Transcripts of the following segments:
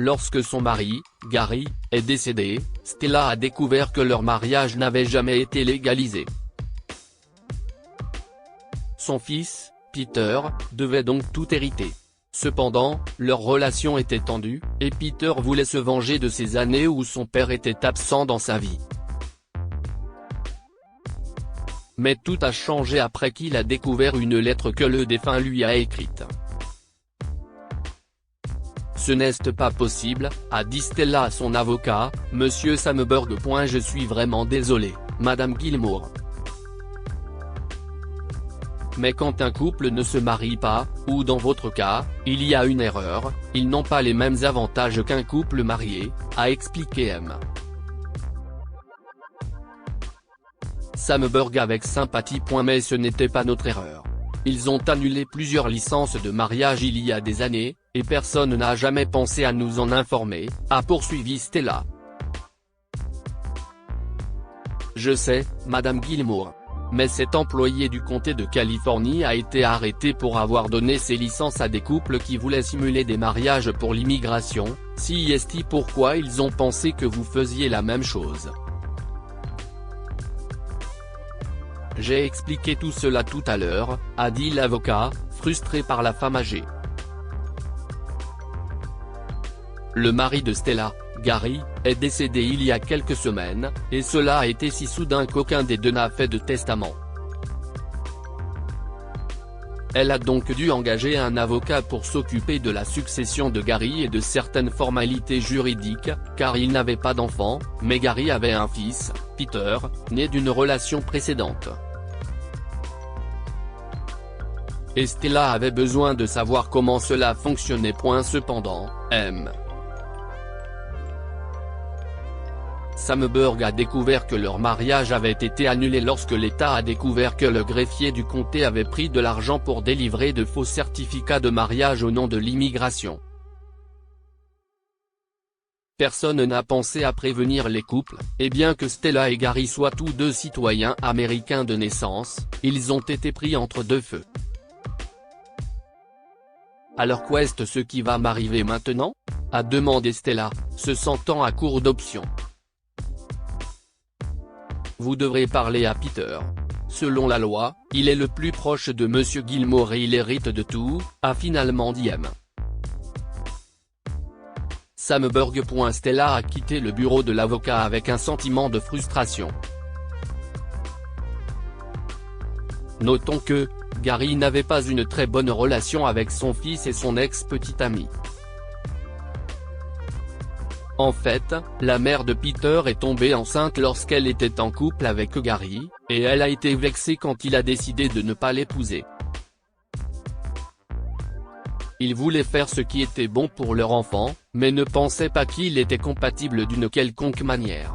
Lorsque son mari, Gary, est décédé, Stella a découvert que leur mariage n'avait jamais été légalisé. Son fils, Peter, devait donc tout hériter. Cependant, leur relation était tendue, et Peter voulait se venger de ces années où son père était absent dans sa vie. Mais tout a changé après qu'il a découvert une lettre que le défunt lui a écrite. Ce n'est pas possible, a dit Stella à son avocat, Monsieur Samberg. Je suis vraiment désolé, Madame Gilmour. Mais quand un couple ne se marie pas, ou dans votre cas, il y a une erreur, ils n'ont pas les mêmes avantages qu'un couple marié, a expliqué M. Samberg avec sympathie. Mais ce n'était pas notre erreur. Ils ont annulé plusieurs licences de mariage il y a des années, et personne n'a jamais pensé à nous en informer, a poursuivi Stella. Je sais, Madame Gilmour. Mais cet employé du comté de Californie a été arrêté pour avoir donné ses licences à des couples qui voulaient simuler des mariages pour l'immigration. Si est pourquoi ils ont pensé que vous faisiez la même chose. J'ai expliqué tout cela tout à l'heure, a dit l'avocat, frustré par la femme âgée. Le mari de Stella, Gary, est décédé il y a quelques semaines, et cela a été si soudain qu'aucun des deux n'a fait de testament. Elle a donc dû engager un avocat pour s'occuper de la succession de Gary et de certaines formalités juridiques, car il n'avait pas d'enfant, mais Gary avait un fils, Peter, né d'une relation précédente. Et Stella avait besoin de savoir comment cela fonctionnait. Cependant, M. Samberg a découvert que leur mariage avait été annulé lorsque l'État a découvert que le greffier du comté avait pris de l'argent pour délivrer de faux certificats de mariage au nom de l'immigration. Personne n'a pensé à prévenir les couples, et bien que Stella et Gary soient tous deux citoyens américains de naissance, ils ont été pris entre deux feux. Alors qu'est ce qui va m'arriver maintenant ? A demandé Stella, se sentant à court d'options. Vous devrez parler à Peter. Selon la loi, il est le plus proche de Monsieur Gilmour et il hérite de tout, a finalement dit M. Samberg. Stella a quitté le bureau de l'avocat avec un sentiment de frustration. Notons que, Gary n'avait pas une très bonne relation avec son fils et son ex-petite amie. En fait, la mère de Peter est tombée enceinte lorsqu'elle était en couple avec Gary, et elle a été vexée quand il a décidé de ne pas l'épouser. Ils voulaient faire ce qui était bon pour leur enfant, mais ne pensaient pas qu'il était compatible d'une quelconque manière.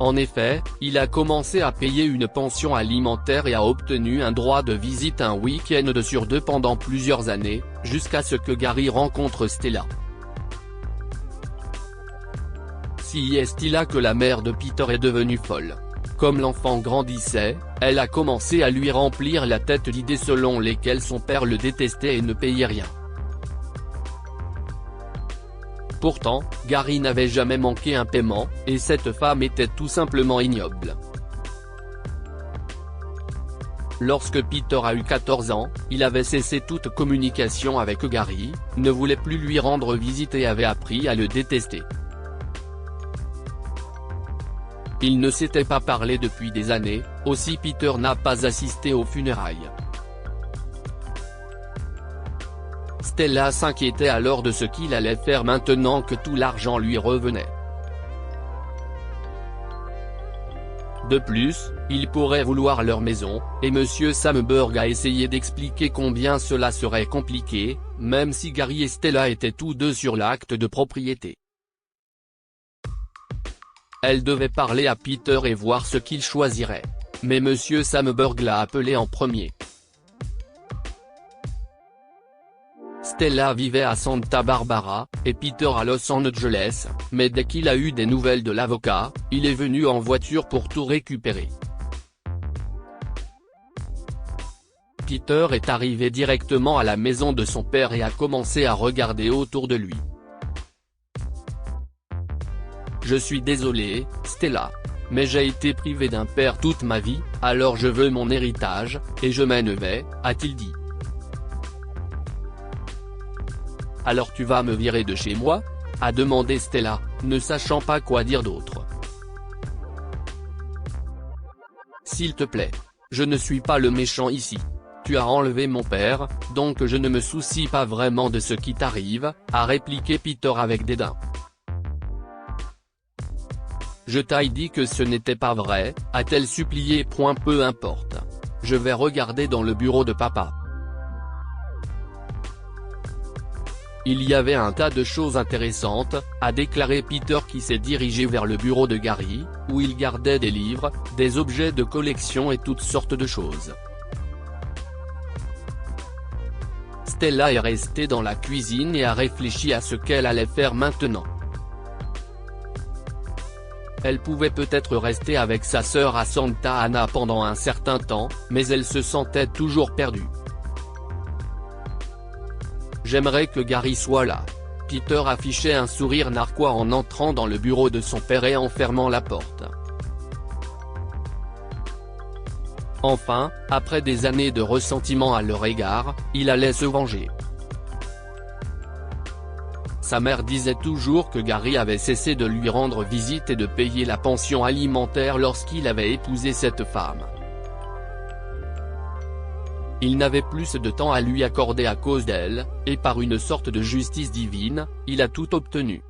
En effet, il a commencé à payer une pension alimentaire et a obtenu un droit de visite un week-end sur deux pendant plusieurs années, jusqu'à ce que Gary rencontre Stella. Si est là que la mère de Peter est devenue folle. Comme l'enfant grandissait, elle a commencé à lui remplir la tête d'idées selon lesquelles son père le détestait et ne payait rien. Pourtant, Gary n'avait jamais manqué un paiement, et cette femme était tout simplement ignoble. Lorsque Peter a eu 14 ans, il avait cessé toute communication avec Gary, ne voulait plus lui rendre visite et avait appris à le détester. Ils ne s'étaient pas parlé depuis des années, aussi Peter n'a pas assisté aux funérailles. Stella s'inquiétait alors de ce qu'il allait faire maintenant que tout l'argent lui revenait. De plus, il pourrait vouloir leur maison, et Monsieur Samberg a essayé d'expliquer combien cela serait compliqué, même si Gary et Stella étaient tous deux sur l'acte de propriété. Elle devait parler à Peter et voir ce qu'il choisirait. Mais Monsieur Samberg l'a appelé en premier. Stella vivait à Santa Barbara, et Peter à Los Angeles, mais dès qu'il a eu des nouvelles de l'avocat, il est venu en voiture pour tout récupérer. Peter est arrivé directement à la maison de son père et a commencé à regarder autour de lui. Je suis désolé, Stella. Mais j'ai été privé d'un père toute ma vie, alors je veux mon héritage, et je m'en vais, a-t-il dit. Alors tu vas me virer de chez moi ? A demandé Stella, ne sachant pas quoi dire d'autre. S'il te plaît. Je ne suis pas le méchant ici. Tu as enlevé mon père, donc je ne me soucie pas vraiment de ce qui t'arrive, a répliqué Peter avec dédain. Je t'ai dit que ce n'était pas vrai, a-t-elle supplié. Peu importe. Je vais regarder dans le bureau de papa. Il y avait un tas de choses intéressantes, a déclaré Peter qui s'est dirigé vers le bureau de Gary, où il gardait des livres, des objets de collection et toutes sortes de choses. Stella est restée dans la cuisine et a réfléchi à ce qu'elle allait faire maintenant. Elle pouvait peut-être rester avec sa sœur à Santa Ana pendant un certain temps, mais elle se sentait toujours perdue. J'aimerais que Gary soit là. Peter affichait un sourire narquois en entrant dans le bureau de son père et en fermant la porte. Enfin, après des années de ressentiment à leur égard, il allait se venger. Sa mère disait toujours que Gary avait cessé de lui rendre visite et de payer la pension alimentaire lorsqu'il avait épousé cette femme. Il n'avait plus de temps à lui accorder à cause d'elle, et par une sorte de justice divine, il a tout obtenu.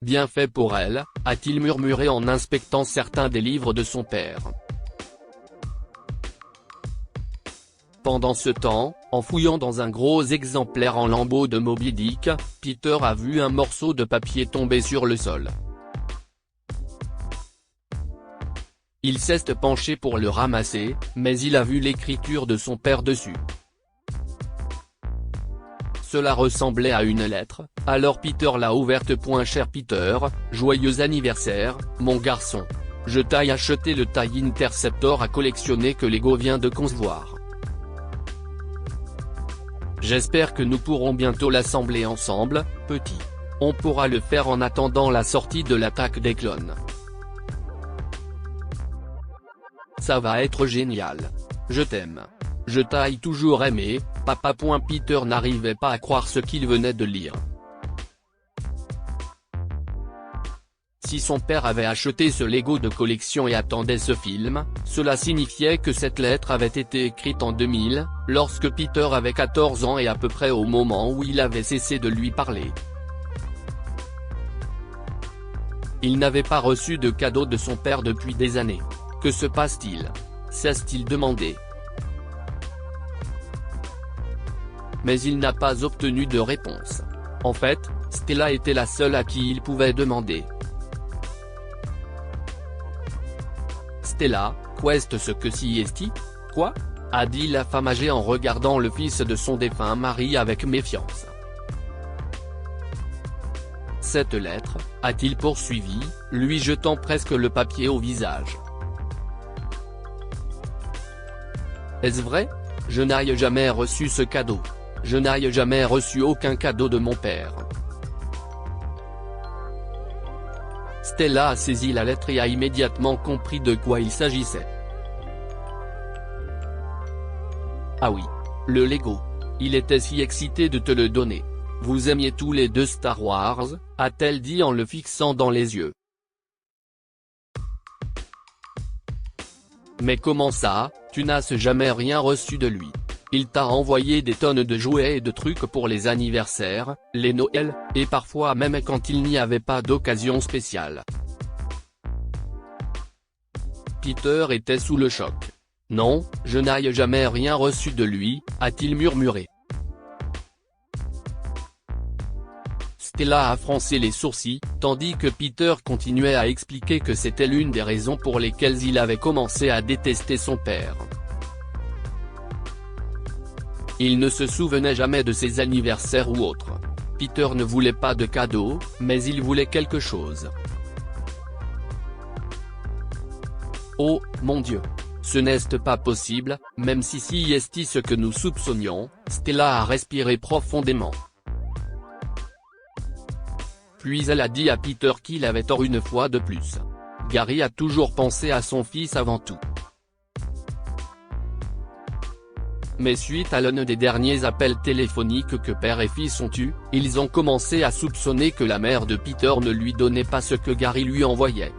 Bien fait pour elle, a-t-il murmuré en inspectant certains des livres de son père. Pendant ce temps, en fouillant dans un gros exemplaire en lambeaux de Moby Dick, Peter a vu un morceau de papier tomber sur le sol. Il s'est penché pour le ramasser, mais il a vu l'écriture de son père dessus. Cela ressemblait à une lettre, alors Peter l'a ouverte. Cher Peter, joyeux anniversaire, mon garçon. Je t'ai acheté le TIE Interceptor à collectionner que Lego vient de concevoir. J'espère que nous pourrons bientôt l'assembler ensemble, petit. On pourra le faire en attendant la sortie de l'attaque des clones. Ça va être génial. Je t'aime. Je t'ai toujours aimé, papa. Peter n'arrivait pas à croire ce qu'il venait de lire. Si son père avait acheté ce Lego de collection et attendait ce film, cela signifiait que cette lettre avait été écrite en 2000, lorsque Peter avait 14 ans et à peu près au moment où il avait cessé de lui parler. Il n'avait pas reçu de cadeau de son père depuis des années. Que se passe-t-il ? s'est-il demandé. Mais il n'a pas obtenu de réponse. En fait, Stella était la seule à qui il pouvait demander. Stella, qu'est-ce que siesti ? Quoi ? A dit la femme âgée en regardant le fils de son défunt mari avec méfiance. Cette lettre, a-t-il poursuivi, lui jetant presque le papier au visage. Est-ce vrai ? Je n'ai jamais reçu ce cadeau. Je n'ai jamais reçu aucun cadeau de mon père. Stella a saisi la lettre et a immédiatement compris de quoi il s'agissait. Ah oui. Le Lego. Il était si excité de te le donner. Vous aimiez tous les deux Star Wars, a-t-elle dit en le fixant dans les yeux. Mais comment ça, tu n'as jamais rien reçu de lui? Il t'a envoyé des tonnes de jouets et de trucs pour les anniversaires, les Noëls, et parfois même quand il n'y avait pas d'occasion spéciale. Peter était sous le choc. Non, je n'ai jamais rien reçu de lui, a-t-il murmuré. Stella a froncé les sourcils, tandis que Peter continuait à expliquer que c'était l'une des raisons pour lesquelles il avait commencé à détester son père. Il ne se souvenait jamais de ses anniversaires ou autres. Peter ne voulait pas de cadeau, mais il voulait quelque chose. Oh, mon Dieu. Ce n'est pas possible, même si c'est ce que nous soupçonnions. Stella a respiré profondément. Puis elle a dit à Peter qu'il avait tort une fois de plus. Gary a toujours pensé à son fils avant tout. Mais suite à l'un des derniers appels téléphoniques que père et fils ont eus, ils ont commencé à soupçonner que la mère de Peter ne lui donnait pas ce que Gary lui envoyait.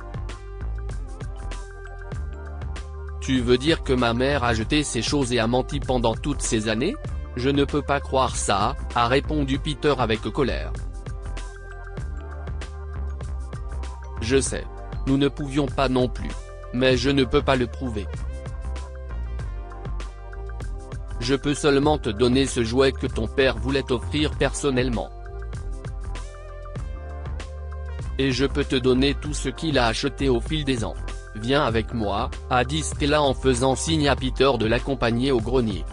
Tu veux dire que ma mère a jeté ces choses et a menti pendant toutes ces années? Je ne peux pas croire ça, a répondu Peter avec colère. Je sais. Nous ne pouvions pas non plus. Mais je ne peux pas le prouver. Je peux seulement te donner ce jouet que ton père voulait t'offrir personnellement. Et je peux te donner tout ce qu'il a acheté au fil des ans. Viens avec moi, a dit Stella en faisant signe à Peter de l'accompagner au grenier.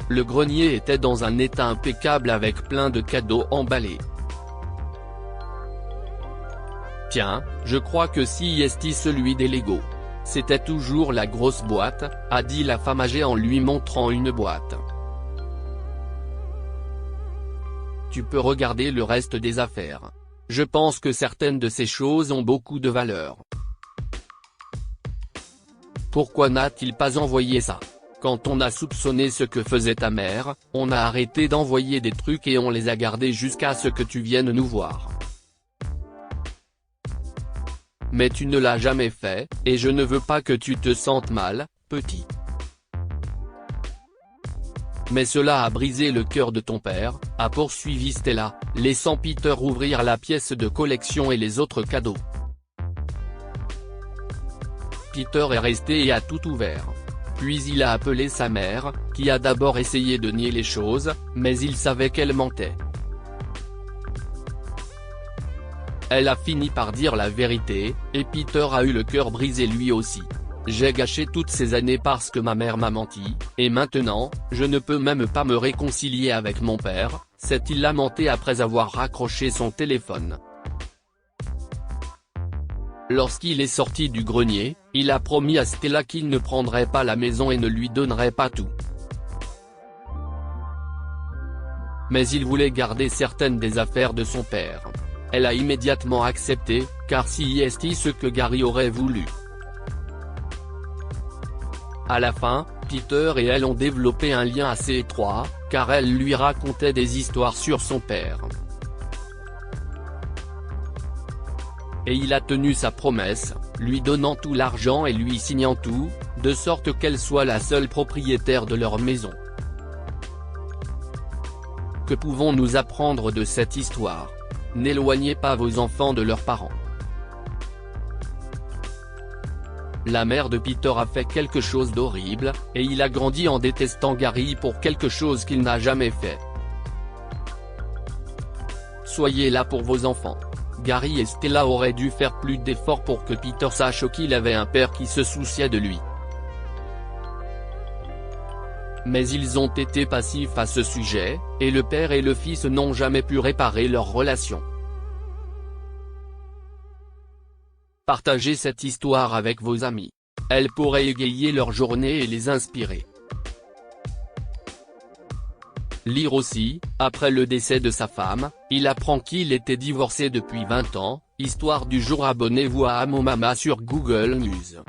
Le grenier était dans un état impeccable avec plein de cadeaux emballés. Tiens, je crois que c'est celui des Lego. C'était toujours la grosse boîte, a dit la femme âgée en lui montrant une boîte. Tu peux regarder le reste des affaires. Je pense que certaines de ces choses ont beaucoup de valeur. Pourquoi n'a-t-il pas envoyé ça? Quand on a soupçonné ce que faisait ta mère, on a arrêté d'envoyer des trucs et on les a gardés jusqu'à ce que tu viennes nous voir. Mais tu ne l'as jamais fait, et je ne veux pas que tu te sentes mal, petit. Mais cela a brisé le cœur de ton père, a poursuivi Stella, laissant Peter ouvrir la pièce de collection et les autres cadeaux. Peter est resté et a tout ouvert. Puis il a appelé sa mère, qui a d'abord essayé de nier les choses, mais il savait qu'elle mentait. Elle a fini par dire la vérité, et Peter a eu le cœur brisé lui aussi. J'ai gâché toutes ces années parce que ma mère m'a menti, et maintenant, je ne peux même pas me réconcilier avec mon père, s'est-il lamenté après avoir raccroché son téléphone. Lorsqu'il est sorti du grenier, il a promis à Stella qu'il ne prendrait pas la maison et ne lui donnerait pas tout. Mais il voulait garder certaines des affaires de son père. Elle a immédiatement accepté, car c'est ce que Gary aurait voulu. À la fin, Peter et elle ont développé un lien assez étroit, car elle lui racontait des histoires sur son père. Et il a tenu sa promesse, lui donnant tout l'argent et lui signant tout, de sorte qu'elle soit la seule propriétaire de leur maison. Que pouvons-nous apprendre de cette histoire? N'éloignez pas vos enfants de leurs parents. La mère de Peter a fait quelque chose d'horrible, et il a grandi en détestant Gary pour quelque chose qu'il n'a jamais fait. Soyez là pour vos enfants. Gary et Stella auraient dû faire plus d'efforts pour que Peter sache qu'il avait un père qui se souciait de lui. Mais ils ont été passifs à ce sujet, et le père et le fils n'ont jamais pu réparer leur relation. Partagez cette histoire avec vos amis. Elle pourrait égayer leur journée et les inspirer. Lire aussi, après le décès de sa femme, il apprend qu'il était divorcé depuis 20 ans, histoire du jour. Abonnez-vous à Amomama sur Google News.